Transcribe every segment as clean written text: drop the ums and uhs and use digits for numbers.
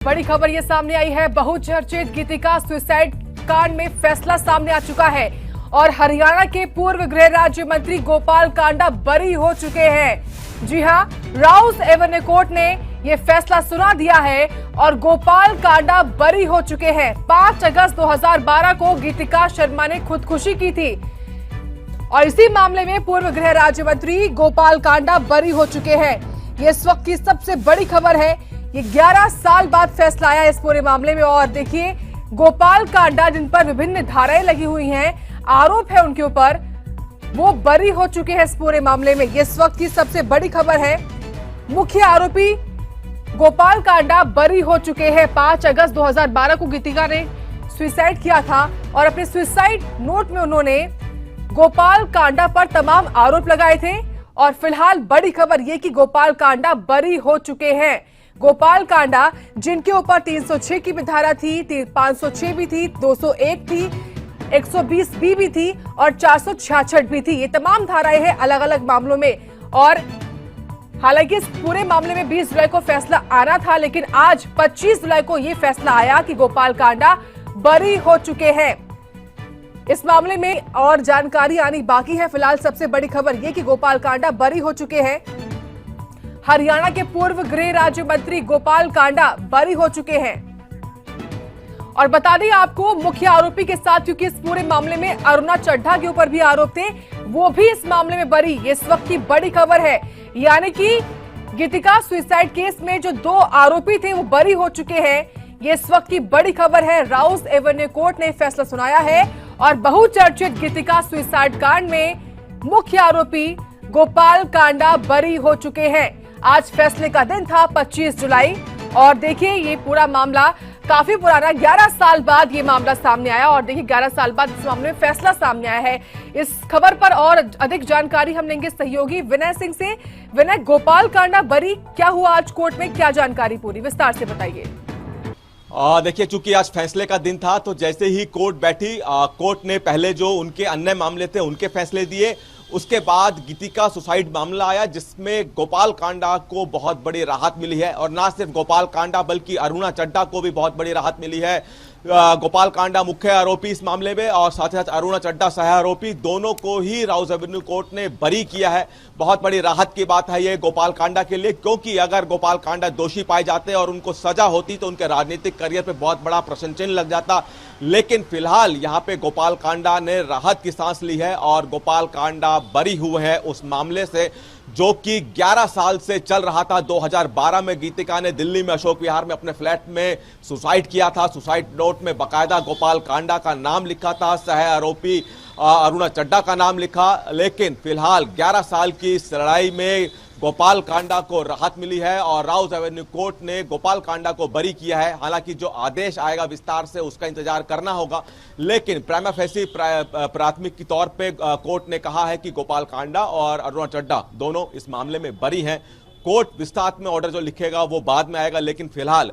बड़ी खबर ये सामने आई है। बहुचर्चित गीतिका सुसाइड कांड में फैसला सामने आ चुका है और हरियाणा के पूर्व गृह राज्य मंत्री गोपाल कांडा बरी हो चुके हैं। जी हां, राउस एवेन्यू कोर्ट ने ये फैसला सुना दिया है और गोपाल कांडा बरी हो चुके हैं। 5 अगस्त 2012 को गीतिका शर्मा ने खुदकुशी की थी और इसी मामले में पूर्व गृह राज्य मंत्री गोपाल कांडा बरी हो चुके हैं। ये इस वक्त की सबसे बड़ी खबर है। ये 11 साल बाद फैसला आया इस पूरे मामले में और देखिए, गोपाल कांडा जिन पर विभिन्न धाराएं लगी हुई हैं, आरोप है उनके ऊपर, वो बरी हो चुके हैं इस पूरे मामले में। ये इस वक्त की सबसे बड़ी खबर है। मुख्य आरोपी गोपाल कांडा बरी हो चुके हैं। 5 अगस्त 2012 को गीतिका ने सुसाइड किया था और अपने सुसाइड नोट में उन्होंने गोपाल कांडा पर तमाम आरोप लगाए थे और फिलहाल बड़ी खबर यह कि गोपाल कांडा बरी हो चुके हैं। गोपाल कांडा जिनके ऊपर 306 की भी धारा थी, 506 भी थी, 201 थी, 120 भी थी और 466 भी थी। ये तमाम धाराएं हैं अलग अलग मामलों में और हालांकि इस पूरे मामले में 20 जुलाई को फैसला आना था, लेकिन आज 25 जुलाई को यह फैसला आया कि गोपाल कांडा बरी हो चुके हैं। इस मामले में और जानकारी आनी बाकी है। फिलहाल सबसे बड़ी खबर यह कि गोपाल कांडा बरी हो चुके हैं। हरियाणा के पूर्व गृह राज्य मंत्री गोपाल कांडा बरी हो चुके हैं और बता दें आपको, मुख्य आरोपी के साथ, क्योंकि इस पूरे मामले में अरुणा चड्ढा के ऊपर भी आरोप थे, वो भी इस मामले में बरी। ये इस वक्त की बड़ी खबर है। यानी कि गीतिका सुसाइड केस में जो 2 आरोपी थे वो बरी हो चुके हैं। ये इस वक्त की बड़ी खबर है। राउस एवेन्यू कोर्ट ने फैसला सुनाया है और बहुचर्चित गीतिका सुसाइड कांड में मुख्य आरोपी गोपाल कांडा बरी हो चुके हैं। आज फैसले का दिन था 25 जुलाई और देखिए, ये पूरा मामला काफी पुराना, 11 साल बाद ये मामला सामने आया और देखिए 11 साल बाद इस मामले में फैसला सामने आया है। इस खबर पर और अधिक जानकारी हम लेंगे सहयोगी विनय सिंह से। विनय, गोपाल कांडा बरी, क्या हुआ आज कोर्ट में, क्या जानकारी पूरी विस्तार से बताइए। देखिए, चूंकि आज फैसले का दिन था तो जैसे ही कोर्ट बैठी, कोर्ट ने पहले जो उनके अन्य मामले थे उनके फैसले दिए। उसके बाद गीतिका सुसाइड मामला आया जिसमें गोपाल कांडा को बहुत बड़ी राहत मिली है और ना सिर्फ गोपाल कांडा बल्कि अरुणा चड्ढा को भी बहुत बड़ी राहत मिली है। गोपाल कांडा मुख्य आरोपी इस मामले में और साथ ही साथ अरुणा चड्ढा सह आरोपी, दोनों को ही राउस एवेन्यू कोर्ट ने बरी किया है। बहुत बड़ी राहत की बात है ये गोपाल कांडा के लिए, क्योंकि अगर गोपाल कांडा दोषी पाए जाते और उनको सजा होती तो उनके राजनीतिक करियर पे बहुत बड़ा प्रश्न चिन्ह लग जाता। लेकिन फिलहाल यहाँ पे गोपाल कांडा ने राहत की सांस ली है और गोपाल कांडा बरी हुए हैं उस मामले से जो कि 11 साल से चल रहा था। 2012 में गीतिका ने दिल्ली में अशोक विहार में अपने फ्लैट में सुसाइड किया था। सुसाइड नोट में बाकायदा गोपाल कांडा का नाम लिखा था, सह आरोपी अरुणा चड्ढा का नाम लिखा। लेकिन फिलहाल 11 साल की इस लड़ाई में गोपाल कांडा को राहत मिली है और राउस एवेन्यू कोर्ट ने गोपाल कांडा को बरी किया है। हालांकि जो आदेश आएगा विस्तार से उसका इंतजार करना होगा, लेकिन प्राइमा फेसी प्राथमिक के तौर पे कोर्ट ने कहा है कि गोपाल कांडा और अरुणा चड्ढा दोनों इस मामले में बरी हैं। कोर्ट विस्तार में ऑर्डर जो लिखेगा वो बाद में आएगा, लेकिन फिलहाल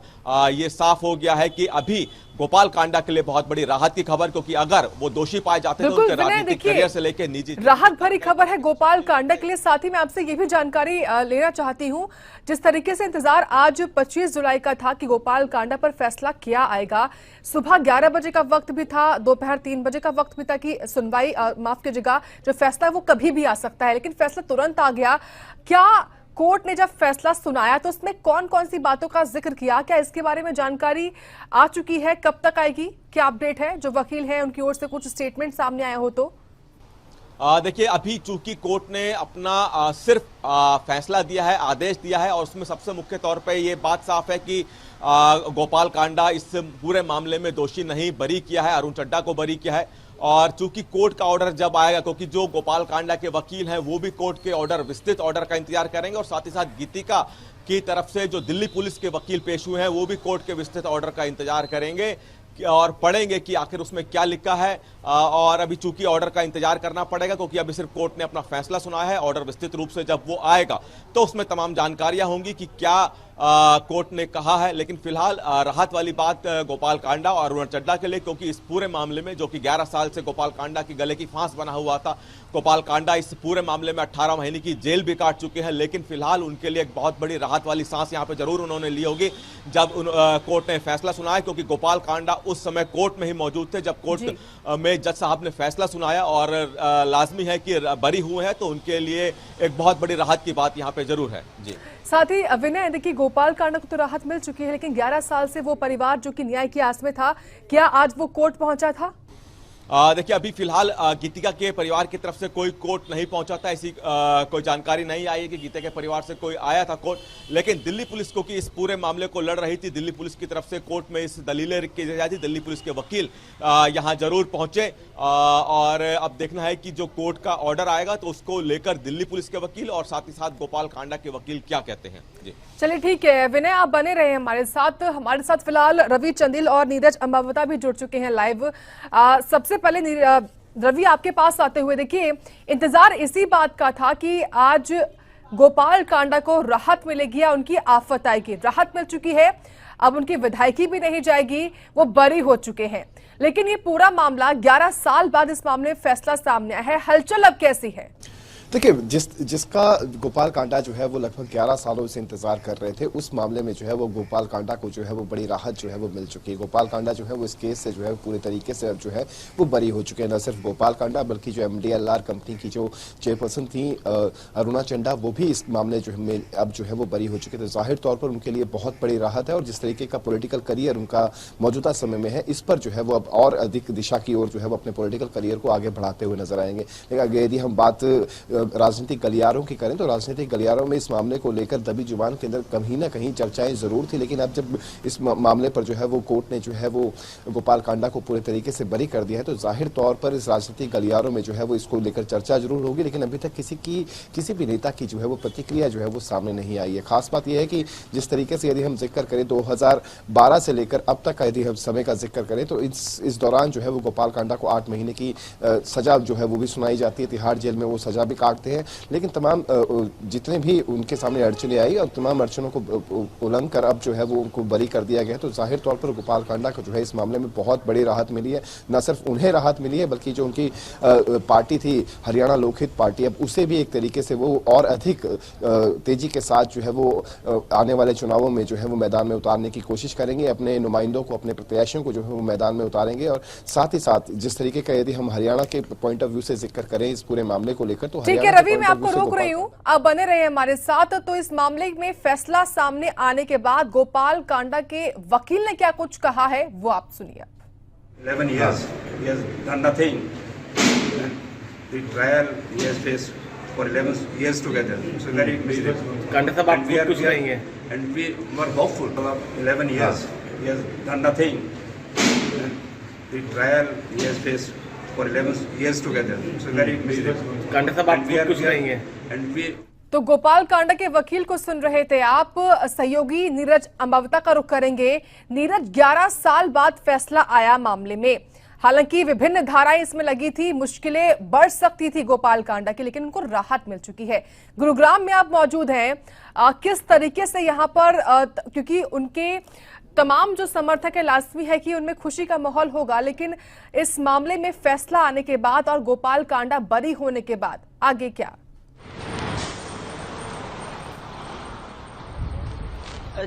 ये साफ हो गया है कि अभी गोपाल कांडा के लिए बहुत बड़ी राहत की खबर, क्योंकि अगर वो दोषी पाए जाते हैं तो उनके राजनीतिक करियर से लेकर निजी राहत भरी खबर है गोपाल कांडा के लिए। साथ ही मैं आपसे ये भी जानकारी लेना चाहती हूँ, जिस तरीके से इंतजार आज 25 जुलाई का था कि गोपाल कांडा पर फैसला क्या आएगा, सुबह 11 बजे का वक्त भी था, दोपहर 3 बजे का वक्त भी था कि सुनवाई, माफ कीजिएगा, जो फैसला है वो कभी भी आ सकता है, लेकिन फैसला तुरंत आ गया। क्या कोर्ट ने जब फैसला सुनाया तो उसमें कौन कौन सी बातों का जिक्र किया, क्या इसके बारे में जानकारी आ चुकी है, कब तक आएगी, क्या अपडेट है? जो वकील है उनकी ओर से कुछ स्टेटमेंट सामने आया हो तो? देखिए, अभी चूंकि कोर्ट ने अपना सिर्फ फैसला दिया है, आदेश दिया है और उसमें सबसे मुख्य तौर पे ये बात साफ है कि गोपाल कांडा इस पूरे मामले में दोषी नहीं, बरी किया है, अरुण चड्ढा को बरी किया है। और चूंकि कोर्ट का ऑर्डर जब आएगा, क्योंकि जो गोपाल कांडा के वकील हैं वो भी कोर्ट के ऑर्डर, विस्तृत ऑर्डर का इंतजार करेंगे और साथ ही साथ गीतिका की तरफ से जो दिल्ली पुलिस के वकील पेश हुए हैं वो भी कोर्ट के विस्तृत ऑर्डर का इंतजार करेंगे और पढ़ेंगे कि आखिर उसमें क्या लिखा है। और अभी चूंकि ऑर्डर का इंतजार करना पड़ेगा, क्योंकि अभी सिर्फ कोर्ट ने अपना फैसला सुनाया है। ऑर्डर विस्तृत रूप से जब वो आएगा तो उसमें तमाम जानकारियां होंगी कि क्या कोर्ट ने कहा है। लेकिन फिलहाल राहत वाली बात गोपाल कांडा और अरुणा चड्ढा के लिए, क्योंकि इस पूरे मामले में जो कि 11 साल से गोपाल कांडा की गले की फांस बना हुआ था, गोपाल कांडा इस पूरे मामले में 18 महीने की जेल भी काट चुके हैं। लेकिन फिलहाल उनके लिए एक बहुत बड़ी राहत वाली सांस यहां पे जरूर उन्होंने ली होगी जब कोर्ट ने फैसला सुनाया, क्योंकि गोपाल कांडा उस समय कोर्ट में ही मौजूद थे जब कोर्ट में जज साहब ने फैसला सुनाया, और लाजमी है कि बरी हुए हैं तो उनके लिए एक बहुत बड़ी राहत की बात यहाँ पे जरूर है। जी, साथ ही विनय, देखिए गोपाल कांडा को तो राहत मिल चुकी है, लेकिन 11 साल से वो परिवार जो कि न्याय की आस में था, क्या आज वो कोर्ट पहुंचा था? देखिए, अभी फिलहाल गीतिका के परिवार की तरफ से कोई कोर्ट नहीं पहुंचा था, ऐसी कोई जानकारी नहीं आई है कि गीतिका के परिवार से कोई आया था कोर्ट। लेकिन दिल्ली पुलिस को कि इस पूरे मामले को लड़ रही थी, दिल्ली पुलिस की तरफ से कोर्ट में इस दलीलें रखी जा थी, दिल्ली पुलिस के वकील यहां जरूर पहुंचे, और अब देखना है कि जो कोर्ट का ऑर्डर आएगा तो उसको लेकर दिल्ली पुलिस के वकील और साथ ही साथ गोपाल कांडा के वकील क्या कहते हैं। जी, चलिए ठीक है विनय, आप बने रहे हमारे साथ फिलहाल रवि चंदिल और नीरज अंबावता भी जुड़ चुके हैं लाइव। सबसे पहले रवि, आपके पास आते हुए, देखिए इंतजार इसी बात का था कि आज गोपाल कांडा को राहत मिलेगी या उनकी आफत आएगी। राहत मिल चुकी है, अब उनकी विधायकी भी नहीं जाएगी, वो बरी हो चुके हैं। लेकिन ये पूरा मामला 11 साल बाद इस मामले में फैसला सामने आया है, हलचल अब कैसी है? देखिए, जिसका गोपाल कांडा जो है वो लगभग 11 सालों से इंतजार कर रहे थे, उस मामले में जो है वो गोपाल कांडा को जो है वो बड़ी राहत जो है वो मिल चुकी है। गोपाल कांडा जो है वो इस केस से जो है पूरे तरीके से अब जो है वो बरी हो चुके हैं। न सिर्फ गोपाल कांडा बल्कि जो MDLR कंपनी की जो चेयरपर्सन थी अरुणा चड्ढा, वो भी इस मामले जो है अब जो है वो बरी हो चुके थे। जाहिर तौर पर उनके लिए बहुत बड़ी राहत है, और जिस तरीके का पॉलिटिकल करियर उनका मौजूदा समय में है, इस पर जो है वो अब और अधिक दिशा की ओर जो है वो अपने पॉलिटिकल करियर को आगे बढ़ाते हुए नजर आएंगे। लेकिन यदि हम बात राजनीतिक गलियारों की करें तो राजनीतिक गलियारों में इस मामले को लेकर दबी जुबान के अंदर कहीं ना कहीं चर्चाएं जरूर थी। लेकिन अब जब इस मामले पर जो है वो कोर्ट ने जो है वो गोपाल कांडा को पूरे तरीके से बरी कर दिया है, तो जाहिर तौर पर इस राजनीतिक गलियारों में जो है वो इसको लेकर चर्चा जरूर होगी। लेकिन अभी तक किसी भी नेता की जो है वो प्रतिक्रिया जो है वो सामने नहीं आई है। खास बात यह है कि जिस तरीके से यदि हम जिक्र करें 2012 से लेकर अब तक यदि हम समय का जिक्र करें तो इस दौरान जो है वो गोपाल कांडा को 8 महीने की सजा जो है वो भी सुनाई जाती है, तिहाड़ जेल में वो सजा भी काटते हैं। लेकिन तमाम जितने भी उनके सामने अड़चने आई और तमाम अड़चनों को उल्लंघन कर अब जो है वो उनको बरी कर दिया गया, तो जाहिर तौर पर गोपाल कांडा को जो है इस मामले में बहुत बड़ी राहत मिली है। न सिर्फ उन्हें राहत मिली है बल्कि जो उनकी पार्टी थी हरियाणा लोकहित पार्टी, अब उसे भी एक तरीके से वो और अधिक तेजी के साथ जो है वो आने वाले चुनावों में जो है वो मैदान में उतारने की कोशिश करेंगे, अपने नुमाइंदों को, अपने प्रत्याशियों को जो है वो मैदान में उतारेंगे। और साथ ही साथ जिस तरीके का यदि हम हरियाणा के पॉइंट ऑफ व्यू से जिक्र करें इस पूरे मामले को लेकर, तो ठीक है रवि, मैं आपको रोक रही हूँ, आप बने रहे हमारे साथ। तो इस मामले में फैसला सामने आने के बाद गोपाल कांडा के वकील ने क्या कुछ कहा है वो आप सुनिए। 11 years he has done nothing, and the trial he has faced for 11 years together, so very Kanda साहब आप कुछ नहीं है, and we were hopeful for 11 years he has done nothing, and the trial he has faced for 11 years together, so very Kanda साहब आप कुछ नहीं है, and we तो गोपाल कांडा के वकील को सुन रहे थे आप। सहयोगी नीरज अंबावता का रुख करेंगे। नीरज, 11 साल बाद फैसला आया मामले में, हालांकि विभिन्न धाराएं इसमें लगी थी, मुश्किलें बढ़ सकती थी गोपाल कांडा की, लेकिन उनको राहत मिल चुकी है। गुरुग्राम में आप मौजूद हैं, किस तरीके से यहाँ पर क्योंकि उनके तमाम जो समर्थक है, लाजमी है कि उनमें खुशी का माहौल होगा, लेकिन इस मामले में फैसला आने के बाद और गोपाल कांडा बरी होने के बाद आगे क्या?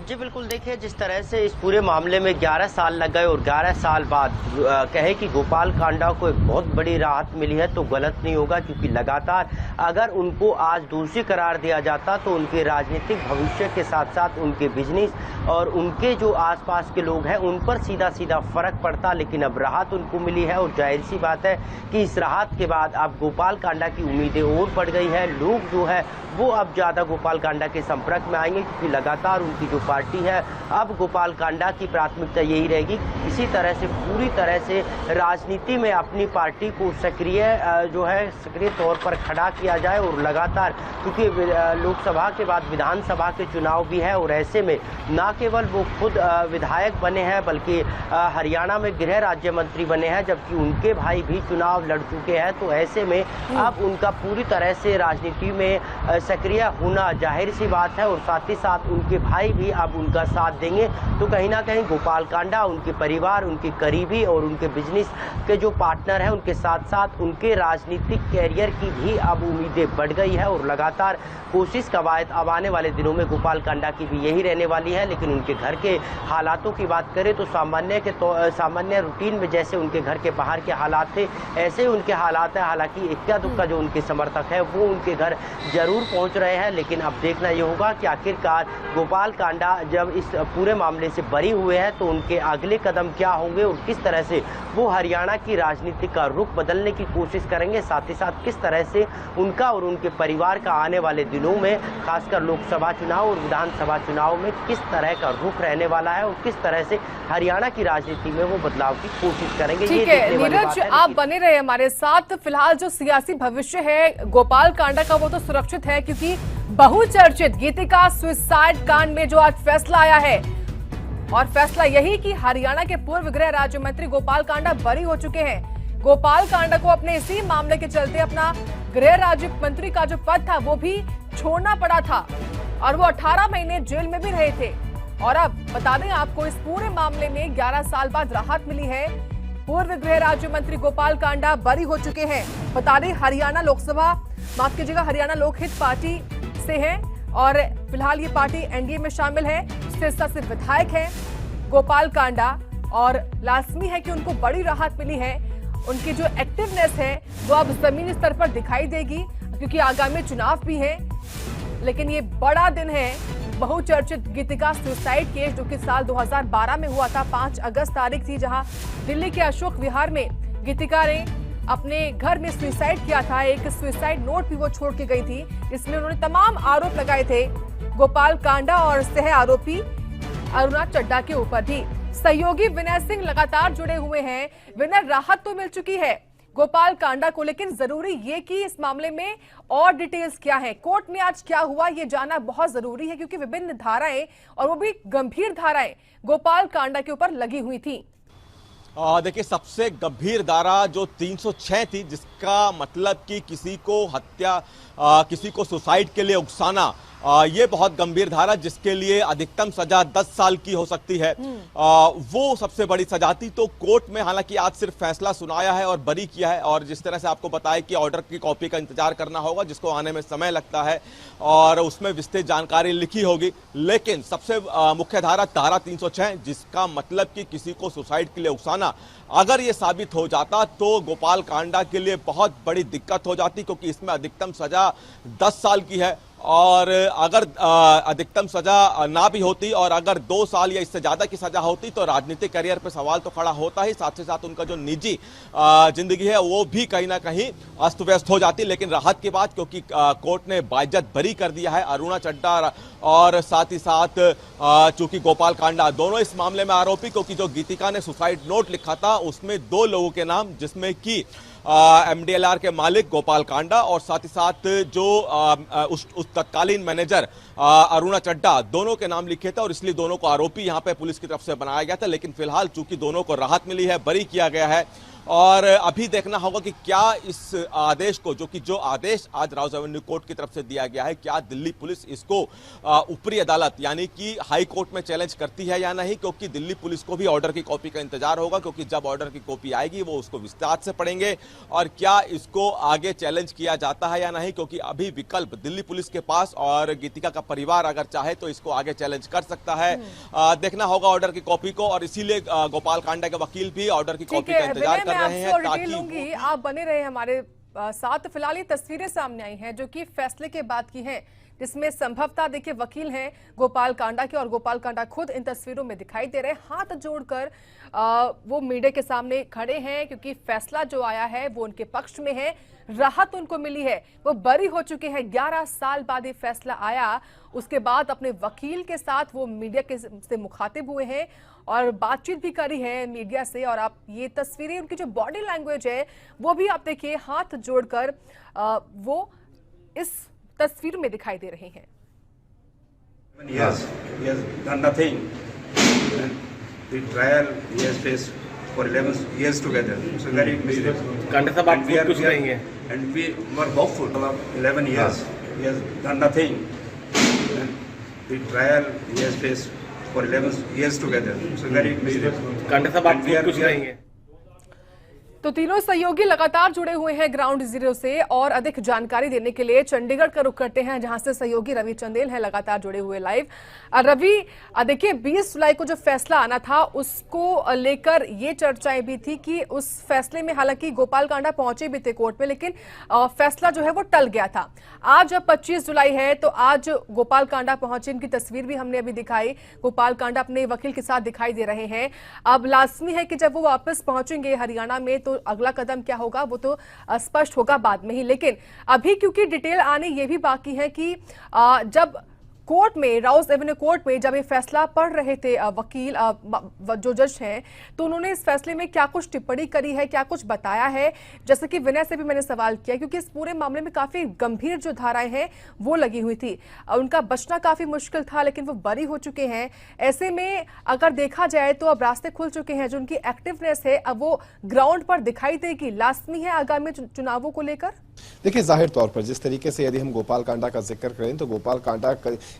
जी बिल्कुल, देखिए जिस तरह से इस पूरे मामले में 11 साल लग गए और 11 साल बाद कहे कि गोपाल कांडा को एक बहुत बड़ी राहत मिली है तो गलत नहीं होगा, क्योंकि लगातार अगर उनको आज दोषी करार दिया जाता तो उनके राजनीतिक भविष्य के साथ साथ उनके बिजनेस और उनके जो आसपास के लोग हैं उन पर सीधा सीधा फर्क पड़ता। लेकिन अब राहत उनको मिली है और जाहिर सी बात है कि इस राहत के बाद अब गोपाल कांडा की उम्मीदें और बढ़ गई है। लोग जो है वो अब ज़्यादा गोपाल कांडा के संपर्क में आएंगे, क्योंकि लगातार उनकी जो पार्टी है अब गोपाल कांडा की प्राथमिकता यही रहेगी इसी तरह से पूरी तरह से राजनीति में अपनी पार्टी को सक्रिय तौर पर खड़ा किया जाए। और लगातार क्योंकि लोकसभा के बाद विधानसभा के चुनाव भी है और ऐसे में न केवल वो खुद विधायक बने हैं बल्कि हरियाणा में गृह राज्य मंत्री बने हैं, जबकि उनके भाई भी चुनाव लड़ चुके हैं। तो ऐसे में अब उनका पूरी तरह से राजनीति में सक्रिय होना जाहिर सी बात है। और साथ ही साथ उनके भाई भी भी अब उनका साथ देंगे। तो कहीं ना कहीं गोपाल कांडा, उनके परिवार, उनके करीबी और उनके बिजनेस के जो पार्टनर हैं, उनके साथ साथ उनके राजनीतिक कैरियर की भी अब उम्मीदें बढ़ गई है और लगातार कोशिश कवायद अब आने वाले दिनों में गोपाल कांडा की भी यही रहने वाली है। लेकिन उनके घर के हालातों की बात करें तो सामान्य रूटीन में जैसे उनके घर के बाहर के हालात थे, ऐसे ही उनके हालात हैं। हालांकि इक्का दुक्का जो उनके समर्थक है वो उनके घर जरूर पहुंच रहे हैं, लेकिन अब देखना ये होगा कि आखिरकार गोपाल कांडा जब इस पूरे मामले से बरी हुए हैं तो उनके अगले कदम क्या होंगे और किस तरह से वो हरियाणा की राजनीति का रुख बदलने की कोशिश करेंगे, साथ ही साथ किस तरह से उनका और उनके परिवार का आने वाले दिनों में खासकर लोकसभा चुनाव और विधानसभा चुनाव में किस तरह का रुख रहने वाला है और किस तरह से हरियाणा की राजनीति में वो बदलाव की कोशिश करेंगे। ठीक है नीरज, आप बने रहे हमारे साथ। फिलहाल जो सियासी भविष्य है गोपाल कांडा का वो तो सुरक्षित है, क्योंकि बहुचर्चित गीतिका सुसाइड कांड में जो आज फैसला आया है, और फैसला यही कि हरियाणा के पूर्व गृह राज्य मंत्री गोपाल कांडा बरी हो चुके हैं। गोपाल कांडा को अपने इसी मामले के चलते अपना गृह राज्य मंत्री का जो पद था वो भी छोड़ना पड़ा था और वो 18 महीने जेल में भी रहे थे। और अब बता दें आपको, इस पूरे मामले में 11 साल बाद राहत मिली है। पूर्व गृह राज्य मंत्री गोपाल कांडा बरी हो चुके हैं। बता दें हरियाणा लोकसभा, माफ कीजिएगा, हरियाणा लोकहित पार्टी से है और फिलहाल ये पार्टी एनडीए में शामिल है। सिरसा से विधायक है गोपाल कांडा और लाजमी है कि उनको बड़ी राहत मिली है। उनकी जो एक्टिवनेस है वो अब जमीनी स्तर पर दिखाई देगी, क्योंकि आगामी चुनाव भी है। लेकिन ये बड़ा दिन है बहुचर्चित गीतिका सुसाइड केस, जो कि साल 2012 में हुआ था। 5 अगस्त तारीख थी, जहां दिल्ली के अशोक विहार में गीतिका ने अपने घर में सुसाइड किया था। एक सुसाइड नोट भी वो छोड़ के गई थी, इसमें उन्होंने तमाम आरोप लगाए थे गोपाल कांडा और सह आरोपी अरुणा चड्डा के ऊपर भी। सहयोगी विनय सिंह लगातार जुड़े हुए हैं। विनय, राहत तो मिल चुकी है गोपाल कांडा को, लेकिन जरूरी ये कि इस मामले में और डिटेल्स क्या है, कोर्ट में आज क्या हुआ, ये जानना बहुत जरूरी है, क्योंकि विभिन्न धाराएं और वो भी गंभीर धाराएं गोपाल कांडा के ऊपर लगी हुई थी। देखिए, सबसे गंभीर धारा जो 306 थी, जिसका मतलब कि किसी को हत्या, किसी को सुसाइड के लिए उकसाना, ये बहुत गंभीर धारा, जिसके लिए अधिकतम सजा 10 साल की हो सकती है। वो सबसे बड़ी सजा थी। तो कोर्ट में हालांकि आज सिर्फ फैसला सुनाया है और बरी किया है, और जिस तरह से आपको बताया कि ऑर्डर की कॉपी का इंतजार करना होगा, जिसको आने में समय लगता है और उसमें विस्तृत जानकारी लिखी होगी। लेकिन सबसे मुख्य धारा 306, जिसका मतलब कि किसी को सुसाइड के लिए उकसाना, अगर ये साबित हो जाता तो गोपाल कांडा के लिए बहुत बड़ी दिक्कत हो जाती, क्योंकि इसमें अधिकतम सजा 10 साल की है। और अगर अधिकतम सजा ना भी होती और अगर 2 साल या इससे ज्यादा की सजा होती तो राजनीतिक करियर पे सवाल तो खड़ा होता ही, साथ ही साथ उनका जो निजी जिंदगी है वो भी कहीं ना कहीं अस्त व्यस्त हो जाती। लेकिन राहत की बात, क्योंकि कोर्ट ने बाइज्जत बरी कर दिया है अरुणा चड्डा और साथ ही साथ चूंकि गोपाल कांडा दोनों इस मामले में आरोपी, क्योंकि जो गीतिका ने सुसाइड नोट लिखा था उसमें 2 लोगों के नाम, जिसमें कि MDLR के मालिक गोपाल कांडा और साथ ही साथ जो उस तत्कालीन मैनेजर अरुणा चड्डा, दोनों के नाम लिखे थे और इसलिए दोनों को आरोपी यहां पे पुलिस की तरफ से बनाया गया था। लेकिन फिलहाल चूंकि दोनों को राहत मिली है, बरी किया गया है, और अभी देखना होगा कि क्या इस आदेश को, जो आदेश आज राउज एवेन्यू कोर्ट की तरफ से दिया गया है, क्या दिल्ली पुलिस इसको ऊपरी अदालत यानी कि हाई कोर्ट में चैलेंज करती है या नहीं, क्योंकि दिल्ली पुलिस को भी ऑर्डर की कॉपी का इंतजार होगा, क्योंकि जब ऑर्डर की कॉपी आएगी वो उसको विस्तार से पढ़ेंगे और क्या इसको आगे चैलेंज किया जाता है या नहीं, क्योंकि अभी विकल्प दिल्ली पुलिस के पास, और गीतिका का परिवार अगर चाहे तो इसको आगे चैलेंज कर सकता है। देखना होगा ऑर्डर की कॉपी को, और इसीलिए गोपाल कांडा के वकील भी ऑर्डर की कॉपी का इंतजार कर रहे हैं। ताकि आप बने रहे हमारे साथ। फिलहाल ये तस्वीरें सामने आई हैं जो कि फैसले के बाद की हैं, जिसमें संभवतः देखिए वकील हैं गोपाल कांडा के, और गोपाल कांडा खुद इन तस्वीरों में दिखाई दे रहे हैं, हाथ जोड़कर वो मीडिया के सामने खड़े हैं, क्योंकि फैसला जो आया है वो उनके पक्ष में है, राहत उनको मिली है, वो बरी हो चुके हैं। 11 साल बाद ये फैसला आया, उसके बाद अपने वकील के साथ वो मीडिया से मुखातिब हुए हैं और बातचीत भी करी है मीडिया से। और आप ये तस्वीरें, उनकी जो बॉडी लैंग्वेज है वो भी आप देखिए, हाथ जोड़कर वो इस तस्वीर में दिखाई दे रहे हैं। Yes, he has done nothing. And the trial he has faced for 11 years together. So very miserable. Kanda साहब, आप खुद कुछ नहीं है। And we were hopeful. 11 years he has done nothing. And the trial he has faced for 11 years together. So very miserable. Kanda साहब आप And we खुद are- कुछ नहीं है। तो तीनों सहयोगी लगातार जुड़े हुए हैं ग्राउंड जीरो से और अधिक जानकारी देने के लिए चंडीगढ़ का रुख करते हैं, जहां से सहयोगी रवि चंदेल हैं लगातार जुड़े हुए लाइव। रवि, देखिए 20 जुलाई को जो फैसला आना था उसको लेकर ये चर्चाएं भी थी कि उस फैसले में हालांकि गोपाल कांडा पहुंचे भी थे कोर्ट में, लेकिन फैसला जो है वो टल गया था। आज अब 25 जुलाई है तो आज गोपाल कांडा पहुंचे, इनकी तस्वीर भी हमने अभी दिखाई। गोपाल कांडा अपने वकील के साथ दिखाई दे रहे हैं। अब लाजमी है कि जब वो वापस पहुंचेंगे हरियाणा में तो अगला कदम क्या होगा वो तो स्पष्ट होगा बाद में ही, लेकिन अभी क्योंकि डिटेल आने ये भी बाकी है कि जब कोर्ट में, राउस एवेन्यू कोर्ट में जब ये फैसला पढ़ रहे थे वकील जो जज हैं, तो उन्होंने इस फैसले में क्या कुछ टिप्पणी करी है, क्या कुछ बताया है। जैसे कि विनय से भी मैंने सवाल किया क्योंकि इस पूरे मामले में काफी गंभीर जो धाराएं हैं वो लगी हुई थी, उनका बचना काफी मुश्किल था, लेकिन वो बरी हो चुके हैं। ऐसे में अगर देखा जाए तो अब रास्ते खुल चुके हैं, जो उनकी एक्टिवनेस है अब वो ग्राउंड पर दिखाई देगी। लाजमी है आगामी चुनावों को लेकर। देखिए, जाहिर तौर पर जिस तरीके से यदि हम गोपाल कांडा का जिक्र करें तो गोपाल कांडा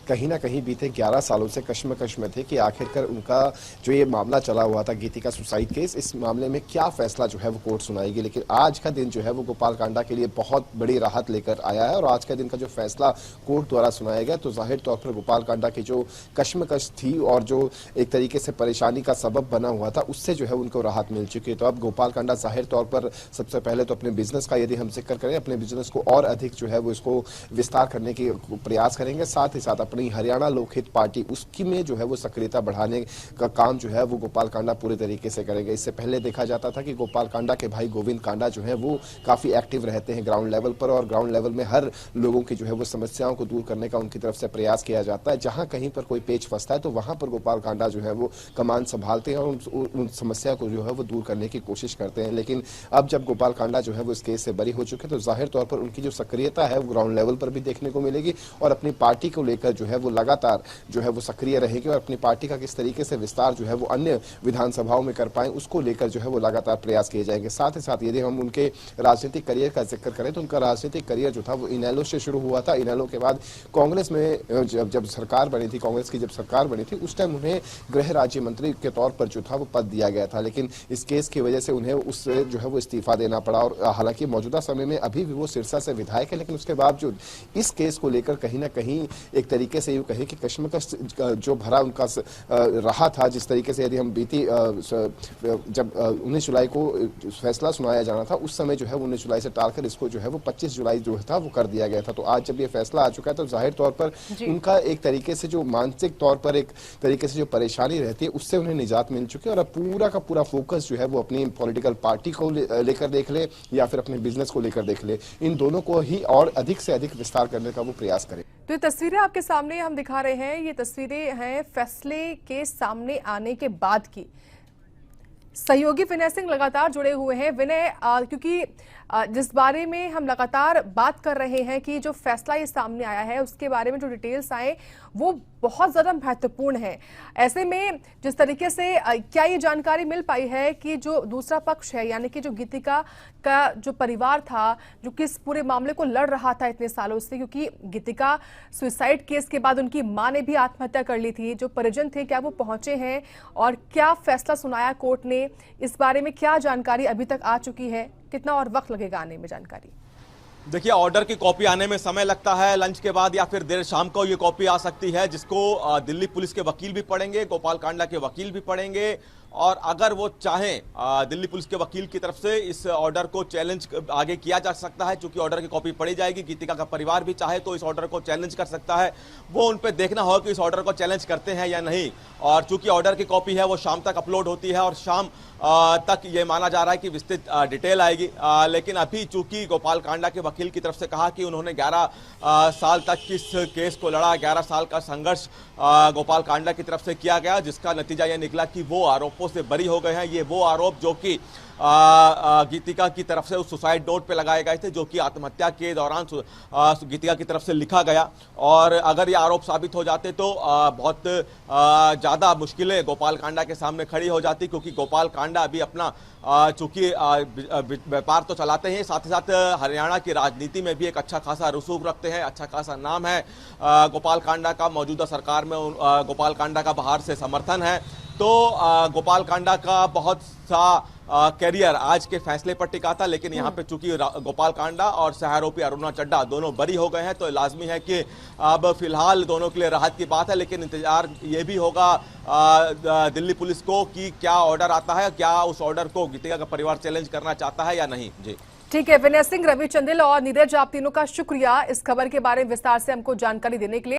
कहीं ना कहीं बीते 11 सालों से कश्मकश में थे कि आखिरकार उनका जो ये मामला चला हुआ था गीतिका सुसाइड केस, इस मामले में क्या फैसला जो है वो कोर्ट सुनाएगी। लेकिन आज का दिन जो है वो गोपाल कांडा के लिए बहुत बड़ी राहत लेकर आया है और आज का दिन का जो फैसला कोर्ट द्वारा सुनाया गया तो जाहिर तौर पर गोपाल कांडा की जो कश्मकश थी और जो एक तरीके से परेशानी का सबब बना हुआ था उससे जो है उनको राहत मिल चुकी है। तो अब गोपाल कांडा जाहिर तौर पर सबसे पहले तो अपने बिजनेस का यदि हम जिक्र करें, अपने बिजनेस को और अधिक जो है वो इसको विस्तार करने की प्रयास करेंगे, साथ ही साथ अपनी हरियाणा लोकहित पार्टी उसकी में जो है वो सक्रियता बढ़ाने का काम जो है वो गोपाल कांडा पूरे तरीके से करेंगे। इससे पहले देखा जाता था कि गोपाल कांडा के भाई गोविंद कांडा जो है वो काफी एक्टिव रहते हैं ग्राउंड लेवल पर और ग्राउंड लेवल में हर लोगों की जो है वो समस्याओं को दूर करने का उनकी तरफ से प्रयास किया जाता है। जहां कहीं पर कोई पेच फंसता है तो वहां पर गोपाल कांडा जो है वो कमान संभालते हैं और उन समस्या को जो है वो दूर करने की कोशिश करते हैं। लेकिन अब जब गोपाल कांडा जो है वो इस केस से बरी हो चुके तो जाहिर तौर पर उनकी जो सक्रियता है वो ग्राउंड लेवल पर भी देखने को मिलेगी और अपनी पार्टी को लेकर जो है वो लगातार जो है वो सक्रिय रहेगी और अपनी पार्टी का किस तरीके से विस्तार जो है वो अन्य विधानसभाओं में कर पाए उसको लेकर जो है वो लगातार प्रयास किए जाएंगे। साथ ही साथ यदि हम उनके राजनीतिक करियर का जिक्र करें तो उनका राजनीतिक करियर जो था वो इनेलो से शुरू हुआ था। इनेलो के बाद कांग्रेस में जब सरकार बनी थी, कांग्रेस की जब सरकार बनी थी उस टाइम उन्हें गृह राज्य मंत्री के तौर पर जो था वो पद दिया गया था, लेकिन इस केस की वजह से उन्हें उससे जो है वो इस्तीफा देना पड़ा और हालांकि मौजूदा समय में अभी भी वो सिरसा से विधायक है, लेकिन उसके बावजूद इस केस को लेकर कहीं ना कहीं एक तरीके से यूं कहे कि कश्मकश जो भरा उनका रहा था। जिस तरीके से यदि हम बीती जब 19 जुलाई को फैसला सुनाया जाना था उस समय जो है 19 जुलाई से टालकर इसको जो है वो 25 जुलाई जो था वो कर दिया गया था। तो आज जब ये फैसला आ चुका है तो जाहिर तौर पर उनका एक तरीके से जो मानसिक तौर पर एक तरीके से जो परेशानी रहती है उससे उन्हें निजात मिल चुकी है और अब पूरा का पूरा फोकस जो है वो अपनी पॉलिटिकल पार्टी को लेकर देख ले या फिर अपने बिजनेस को लेकर देख ले, इन दोनों को ही और अधिक से अधिक विस्तार करने का वो प्रयास करें। तो ये तस्वीरें आपके सामने हम दिखा रहे हैं, ये तस्वीरें हैं फैसले के सामने आने के बाद की। सहयोगी विनय सिंह लगातार जुड़े हुए हैं। विनय, क्योंकि जिस बारे में हम लगातार बात कर रहे हैं कि जो फैसला ये सामने आया है उसके बारे में जो डिटेल्स आए वो बहुत ज़्यादा महत्वपूर्ण है। ऐसे में जिस तरीके से क्या ये जानकारी मिल पाई है कि जो दूसरा पक्ष है यानी कि जो गीतिका का जो परिवार था जो कि इस पूरे मामले को लड़ रहा था इतने सालों से, क्योंकि गीतिका सुसाइड केस के बाद उनकी मां ने भी आत्महत्या कर ली थी, जो परिजन थे क्या वो पहुंचे हैं और क्या फैसला सुनाया कोर्ट ने, इस बारे में क्या जानकारी अभी तक आ चुकी है, कितना और वक्त लगेगा आने में जानकारी? देखिए, ऑर्डर की कॉपी आने में समय लगता है लंच के बाद या फिर देर शाम को ये कॉपी आ सकती है, जिसको दिल्ली पुलिस के वकील भी पढ़ेंगे, गोपाल कांडा के वकील भी पढ़ेंगे और अगर वो चाहें दिल्ली पुलिस के वकील की तरफ से इस ऑर्डर को चैलेंज आगे किया जा सकता है। चूंकि ऑर्डर की कॉपी पढ़ी जाएगी, गीतिका का परिवार भी चाहे तो इस ऑर्डर को चैलेंज कर सकता है। वो उन पे देखना होगा कि इस ऑर्डर को चैलेंज करते हैं या नहीं। और चूंकि ऑर्डर की कॉपी है वो शाम तक अपलोड होती है और शाम तक ये माना जा रहा है कि विस्तृत डिटेल आएगी। लेकिन अभी चूंकि गोपाल कांडा के वकील की तरफ से कहा कि उन्होंने 11 साल तक इस केस को लड़ा, 11 साल का संघर्ष गोपाल कांडा की तरफ से किया गया, जिसका नतीजा यह निकला कि वो आरोपों आरोपों से बरी हो गए हैं। ये वो आरोप जो कि गीतिका की तरफ से उस सुसाइड नोट पे लगाए गए थे, जो कि आत्महत्या के दौरान गीतिका की तरफ से लिखा गया। और अगर ये आरोप साबित हो जाते तो बहुत ज़्यादा मुश्किलें गोपाल कांडा के सामने खड़ी हो जाती, क्योंकि गोपाल कांडा अभी अपना चूंकि व्यापार तो चलाते हैं, साथ ही साथ हरियाणा की राजनीति में भी एक अच्छा खासा रसूख रखते हैं, अच्छा खासा नाम है गोपाल कांडा का। मौजूदा सरकार में गोपाल कांडा का बाहर से समर्थन है। तो गोपाल कांडा का बहुत सा कैरियर आज के फैसले पर टिका था, लेकिन यहाँ पे चूंकि गोपाल कांडा और सह आरोपी अरुणा चड्ढा दोनों बरी हो गए हैं, तो लाजमी है कि अब फिलहाल दोनों के लिए राहत की बात है। लेकिन इंतजार ये भी होगा दिल्ली पुलिस को कि क्या ऑर्डर आता है, क्या उस ऑर्डर को गीतिका का परिवार चैलेंज करना चाहता है या नहीं। जी ठीक है, विनय सिंह, रवि चंदेल और नीरज, आप तीनों का शुक्रिया इस खबर के बारे में विस्तार से हमको जानकारी देने के लिए।